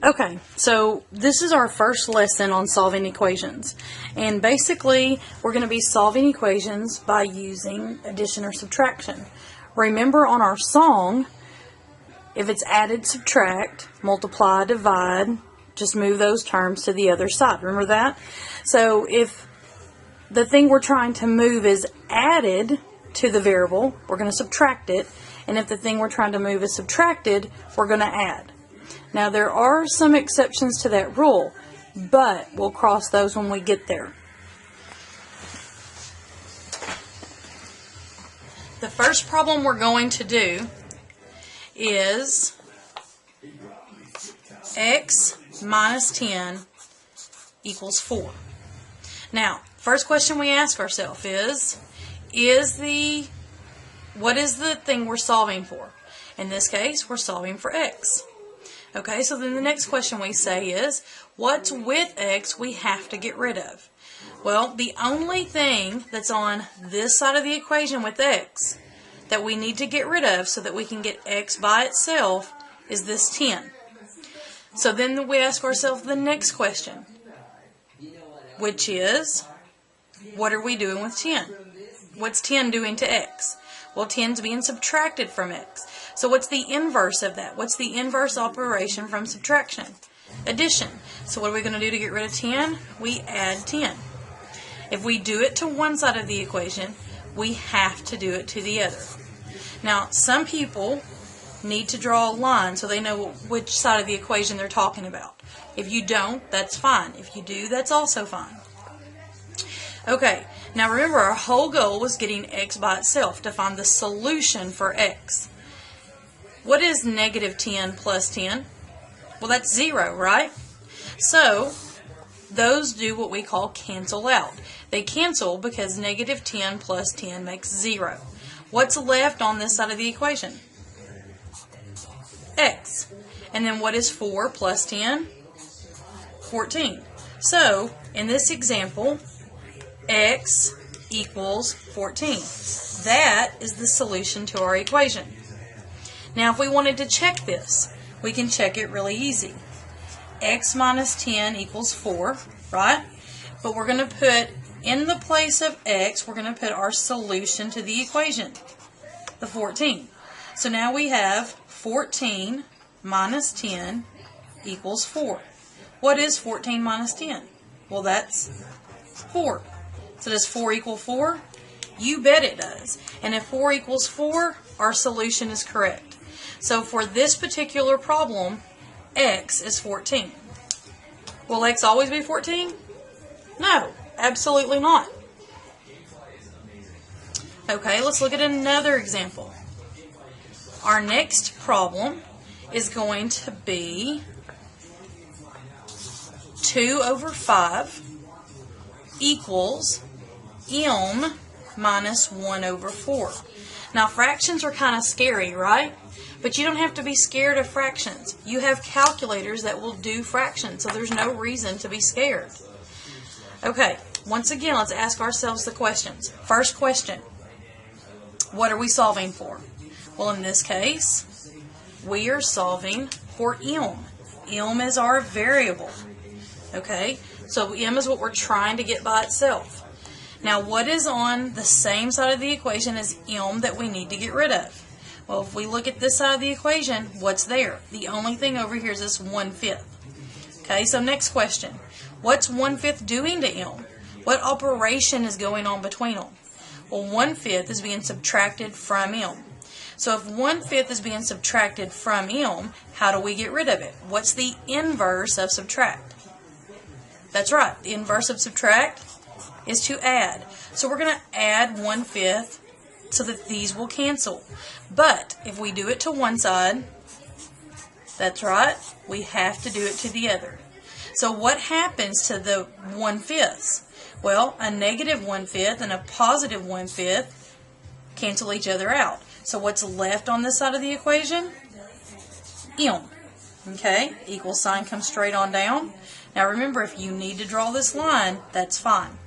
Okay, so this is our first lesson on solving equations. And basically, we're going to be solving equations by using addition or subtraction. Remember on our song, if it's added, subtract, multiply, divide, just move those terms to the other side. Remember that? So if the thing we're trying to move is added to the variable, we're going to subtract it. And if the thing we're trying to move is subtracted, we're going to add. Now there are some exceptions to that rule, but we'll cross those when we get there. The first problem we're going to do is x minus 10 equals 4. Now, first question we ask ourselves is what is the thing we're solving for? In this case, we're solving for x. Okay, so then the next question we say is, what's with x we have to get rid of? Well, the only thing that's on this side of the equation with x that we need to get rid of so that we can get x by itself is this 10. So then we ask ourselves the next question, which is, what are we doing with 10? What's 10 doing to x? Well, 10 is being subtracted from x. So what's the inverse of that? What's the inverse operation from subtraction? Addition. So what are we going to do to get rid of 10? We add 10. If we do it to one side of the equation, we have to do it to the other. Now, some people need to draw a line so they know which side of the equation they're talking about. If you don't, that's fine. If you do, that's also fine. Okay, now remember our whole goal was getting x by itself, to find the solution for x. What is negative 10 plus 10? Well, that's 0, right? So, those do what we call cancel out. They cancel because negative 10 plus 10 makes 0. What's left on this side of the equation? X. And then what is 4 plus 10? 14. So, in this example, x equals 14. That is the solution to our equation. Now, if we wanted to check this, we can check it really easy. X minus 10 equals 4, right? But we're going to put, in the place of x, we're going to put our solution to the equation, the 14. So now we have 14 minus 10 equals 4. What is 14 minus 10? Well, that's 4. So does 4 equal 4? You bet it does. And if 4 equals 4, our solution is correct. So for this particular problem, x is 14. Will x always be 14? No, absolutely not. Okay, let's look at another example. Our next problem is going to be 2 over 5 equals m minus 1 over 4. Now, fractions are kind of scary, right? But you don't have to be scared of fractions. You have calculators that will do fractions, so there's no reason to be scared. Okay, once again, let's ask ourselves the questions. First question, what are we solving for? Well, in this case, we are solving for m. M is our variable. Okay, so m is what we're trying to get by itself. Now, what is on the same side of the equation as m that we need to get rid of? Well, if we look at this side of the equation, what's there? The only thing over here is this 1/5. Okay, so next question. What's 1/5 doing to m? What operation is going on between them? Well, 1/5 is being subtracted from m. So if 1/5 is being subtracted from m, how do we get rid of it? What's the inverse of subtract? That's right. The inverse of subtract is to add. So we're going to add 1/5 so that these will cancel. But if we do it to one side, that's right, we have to do it to the other. So what happens to the 1/5? Well, a negative 1/5 and a positive 1/5 cancel each other out. So what's left on this side of the equation? M. Okay, equal sign comes straight on down. Now remember, if you need to draw this line, that's fine.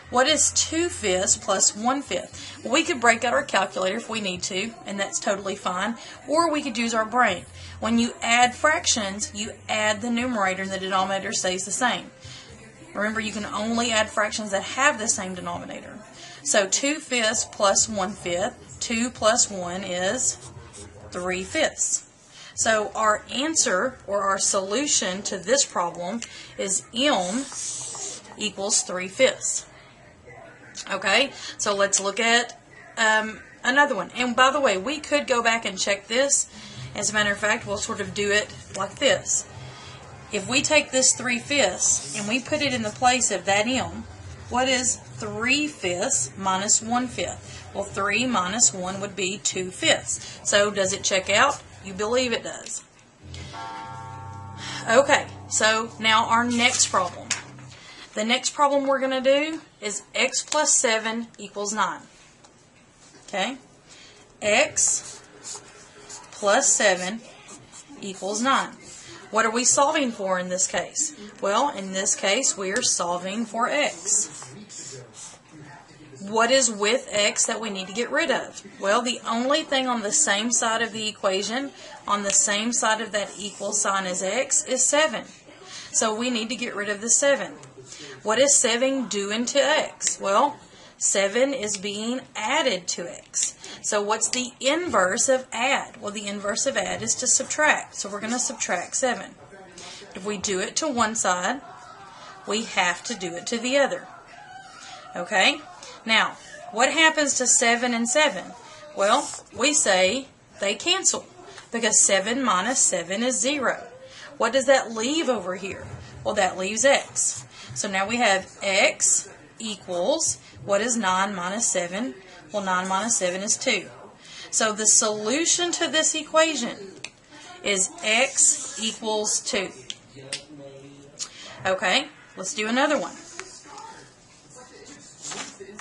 What is 2/5 plus 1/5? Well, we could break out our calculator if we need to, and that's totally fine. Or we could use our brain. When you add fractions, you add the numerator and the denominator stays the same. Remember, you can only add fractions that have the same denominator. So 2/5 plus 1/5, 2 plus 1 is 3/5. So our answer, or our solution to this problem, is m equals 3/5. Okay, so let's look at another one. And by the way, we could go back and check this. As a matter of fact, we'll sort of do it like this. If we take this 3/5 and we put it in the place of that m, what is 3/5 minus 1/5? Well, 3 minus 1 would be 2/5. So does it check out? You believe it does. Okay, so now our next problem. The next problem we're going to do is x plus 7 equals 9. Okay? X plus 7 equals 9. What are we solving for in this case? Well, in this case, we are solving for x. What is with x that we need to get rid of? Well, the only thing on the same side of the equation, on the same side of that equal sign as x, is 7. So we need to get rid of the 7. What is 7 doing to x? Well, 7 is being added to x. So what's the inverse of add? Well, the inverse of add is to subtract. So we're going to subtract 7. If we do it to one side, we have to do it to the other. Okay? Now, what happens to 7 and 7? Well, we say they cancel because 7 minus 7 is 0. What does that leave over here? Well, that leaves x. So now we have x equals, what is 9 minus 7? Well, 9 minus 7 is 2. So the solution to this equation is x equals 2. Okay, let's do another one.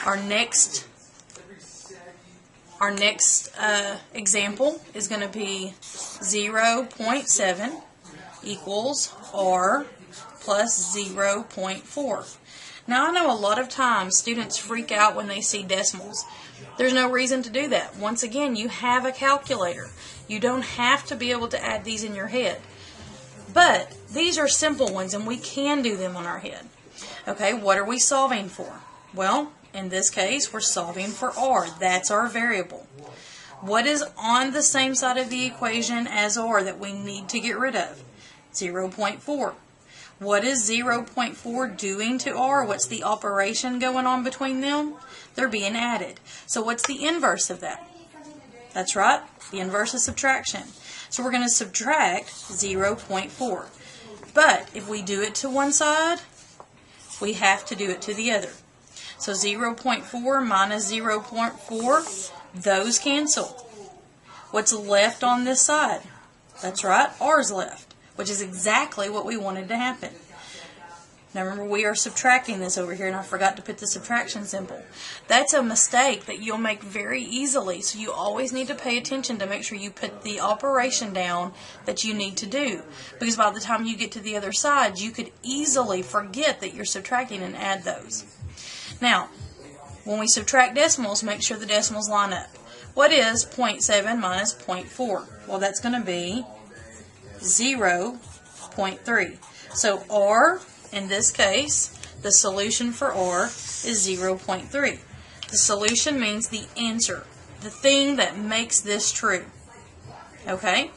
Our next example is going to be 0.7 equals r plus 0.4. Now, I know a lot of times students freak out when they see decimals. There's no reason to do that. Once again, you have a calculator. You don't have to be able to add these in your head. But these are simple ones, and we can do them on our head. Okay, what are we solving for? Well, in this case, we're solving for r. That's our variable. What is on the same side of the equation as r that we need to get rid of? 0.4. What is 0.4 doing to r? What's the operation going on between them? They're being added. So what's the inverse of that? That's right, the inverse is subtraction. So we're going to subtract 0.4. But if we do it to one side, we have to do it to the other. So 0.4 minus 0.4, those cancel. What's left on this side? That's right, r's left, which is exactly what we wanted to happen. Now remember, we are subtracting this over here, and I forgot to put the subtraction symbol. That's a mistake that you'll make very easily, so you always need to pay attention to make sure you put the operation down that you need to do. Because by the time you get to the other side, you could easily forget that you're subtracting and add those. Now, when we subtract decimals, make sure the decimals line up. What is 0.7 minus 0.4? Well, that's going to be 0.3. So r, in this case, the solution for r is 0.3. The solution means the answer, the thing that makes this true. Okay?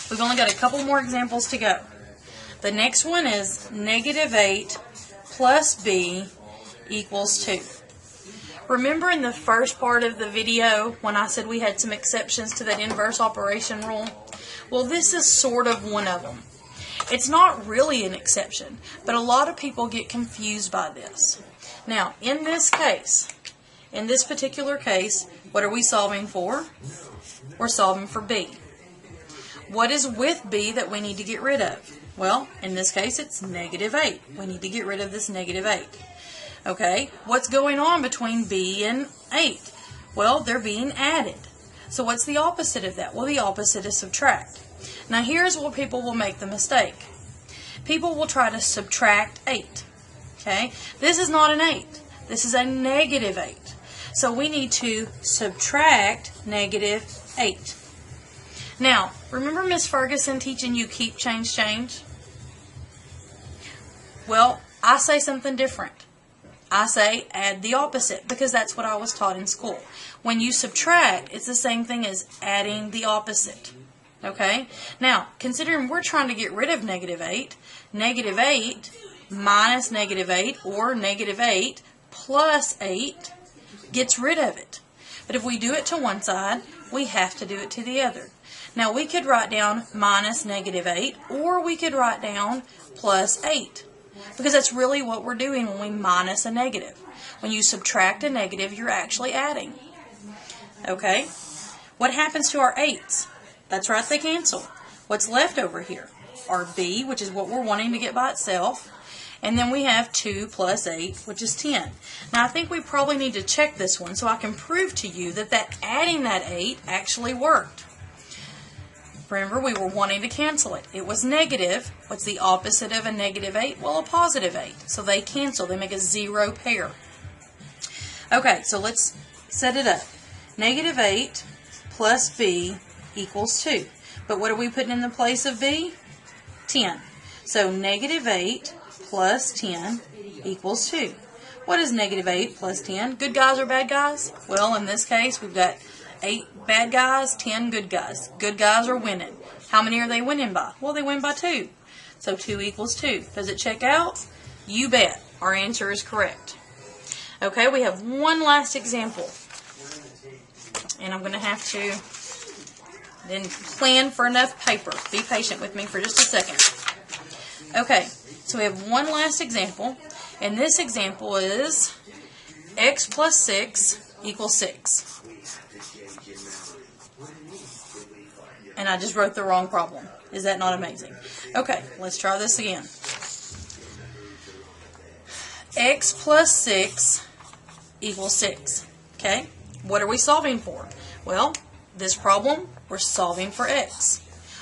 We've only got a couple more examples to go. The next one is -8 plus b equals 2. Remember in the first part of the video when I said we had some exceptions to that inverse operation rule? Well, this is sort of one of them. It's not really an exception, but a lot of people get confused by this. Now, in this case, in this particular case, what are we solving for? We're solving for b. What is with b that we need to get rid of? Well, in this case, it's -8. We need to get rid of this -8. Okay, what's going on between b and 8? Well, they're being added. So what's the opposite of that? Well, the opposite is subtract. Now here's where people will make the mistake. People will try to subtract 8. Okay, this is not an 8. This is a negative 8. So we need to subtract negative 8. Now, remember Miss Ferguson teaching you keep, change, change? Well, I say something different. I say add the opposite because that's what I was taught in school. When you subtract, it's the same thing as adding the opposite. Okay? Now, considering we're trying to get rid of negative 8 minus negative 8 or negative 8 plus 8 gets rid of it. But if we do it to one side, we have to do it to the other. Now, we could write down minus negative 8 or we could write down plus 8. Because that's really what we're doing when we minus a negative. When you subtract a negative, you're actually adding. Okay? What happens to our 8s? That's right, they cancel. What's left over here? Our b, which is what we're wanting to get by itself. And then we have 2 plus 8, which is 10. Now, I think we probably need to check this one so I can prove to you that adding that 8 actually worked. Remember, we were wanting to cancel it. It was negative. What's the opposite of a negative 8? Well, a positive 8. So they cancel. They make a 0 pair. Okay, so let's set it up. Negative 8 plus b equals 2. But what are we putting in the place of b? 10. So negative 8 plus 10 equals 2. What is negative 8 plus 10? Good guys or bad guys? Well, in this case, we've got 8 bad guys, 10 good guys. Good guys are winning. How many are they winning by? Well, they win by 2. So 2 equals 2. Does it check out? You bet. Our answer is correct. Okay, we have one last example. And I'm going to have to then plan for enough paper. Be patient with me for just a second. Okay, so we have one last example. And this example is x plus 6 equals 6. And I just wrote the wrong problem. Is that not amazing? Okay, let's try this again. X plus 6 equals 6. Okay, what are we solving for? Well, this problem, we're solving for x.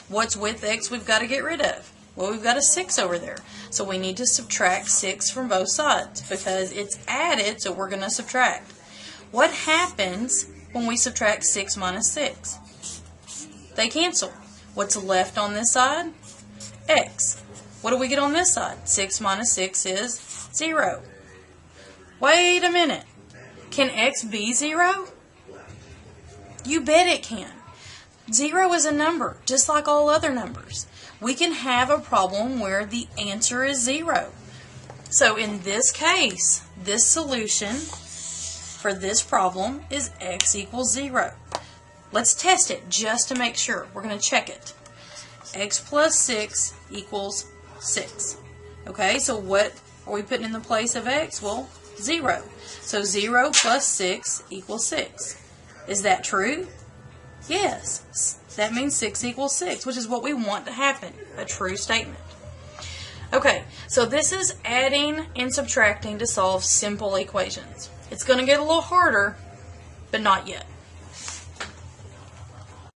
What's with x we've got to get rid of? Well, we've got a 6 over there. So we need to subtract 6 from both sides because it's added, so we're going to subtract. What happens when we subtract 6 minus 6? They cancel. What's left on this side? X. What do we get on this side? 6 minus 6 is 0. Wait a minute. Can x be 0? You bet it can. 0 is a number, just like all other numbers. We can have a problem where the answer is 0. So in this case, this solution for this problem is x equals 0. Let's test it just to make sure. We're going to check it. X plus 6 equals 6. Okay, so what are we putting in the place of x? Well, 0. So 0 plus 6 equals 6. Is that true? Yes. That means 6 equals 6, which is what we want to happen. A true statement. Okay, so this is adding and subtracting to solve simple equations. It's going to get a little harder, but not yet.